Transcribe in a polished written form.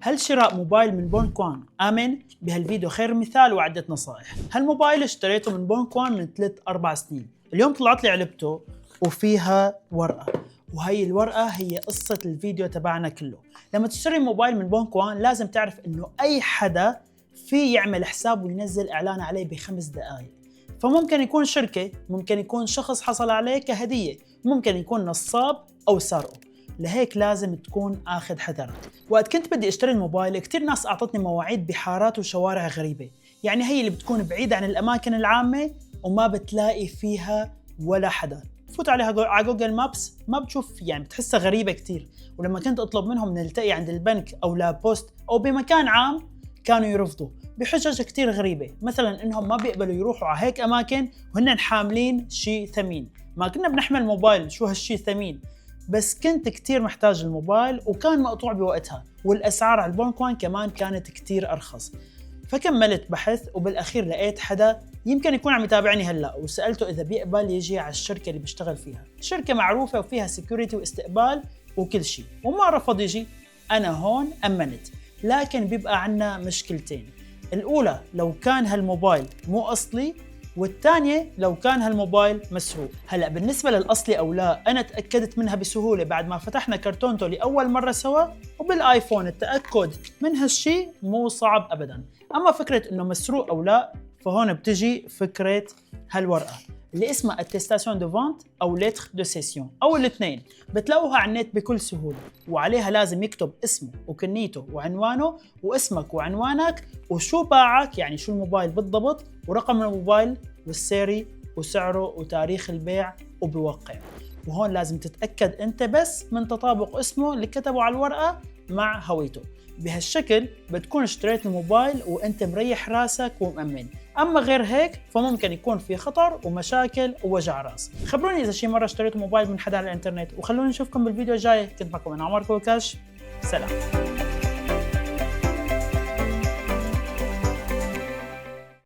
هل شراء موبايل من بونكوان آمن؟ بهالفيديو خير مثال وعدة نصائح. هالموبايل اشتريته من بونكوان من 3-4 سنين. اليوم طلعت لي علبته وفيها ورقة، وهي الورقة هي قصة الفيديو تبعنا كله. لما تشتري موبايل من بونكوان لازم تعرف انه اي حدا في يعمل حساب وينزل اعلان عليه ب5 دقائق. فممكن يكون شركة، ممكن يكون شخص حصل عليه كهدية، ممكن يكون نصاب او سارقه. لهيك لازم تكون اخذ حذرك. وقت كنت بدي اشتري الموبايل كثير ناس اعطتني مواعيد بحارات وشوارع غريبة، يعني هي اللي بتكون بعيدة عن الاماكن العامة وما بتلاقي فيها ولا حدا. فوت عليها على جوجل مابس ما بتشوف، يعني بتحسها غريبة كتير. ولما كنت اطلب منهم نلتقي عند البنك او لا بوست او بمكان عام كانوا يرفضوا بحجج كتير غريبة، مثلا انهم ما بيقبلوا يروحوا على هيك اماكن وهن حاملين شيء ثمين. ما كنا بنحمل موبايل، شو هالشيء ثمين؟ بس كنت كتير محتاج الموبايل وكان مقطوع بوقتها، والاسعار على البونكوان كمان كانت كتير ارخص. فكملت بحث وبالاخير لقيت حدا يمكن يكون عم يتابعني هلا، وسالته اذا بيقبل يجي على الشركه اللي بيشتغل فيها. شركه معروفه وفيها سكيورتي واستقبال وكل شيء، وما رفض يجي. انا هون امنت، لكن بيبقى عنا مشكلتين. الاولى لو كان هالموبايل مو اصلي، والثانيه لو كان هالموبايل مسروق. هلا بالنسبه للاصلي او لا، انا تاكدت منها بسهوله بعد ما فتحنا كرتونته لاول مره سوا، وبالايفون التاكد من هالشيء مو صعب ابدا. اما فكره انه مسروق او لا، فهون بتجي فكره هالورقه اللي اسمها اتستاسيون دو فونت او لتر دو سيسيون، او الاثنين بتلاقوها على النت بكل سهوله. وعليها لازم يكتب اسمه وكنيته وعنوانه، واسمك وعنوانك وشو باعك، يعني شو الموبايل بالضبط، ورقم الموبايل والسيري وسعره وتاريخ البيع، وبوقع. وهون لازم تتاكد انت بس من تطابق اسمه اللي كتبه على الورقه مع هويته. بهالشكل بتكون اشتريت الموبايل وانت مريح راسك ومأمن. اما غير هيك فممكن يكون في خطر ومشاكل ووجع راس. خبروني اذا شي مره اشتريتوا موبايل من حدا على الانترنت، وخلوني نشوفكم بالفيديو الجاي. كنت معكم انا عمر كوكاش، سلام.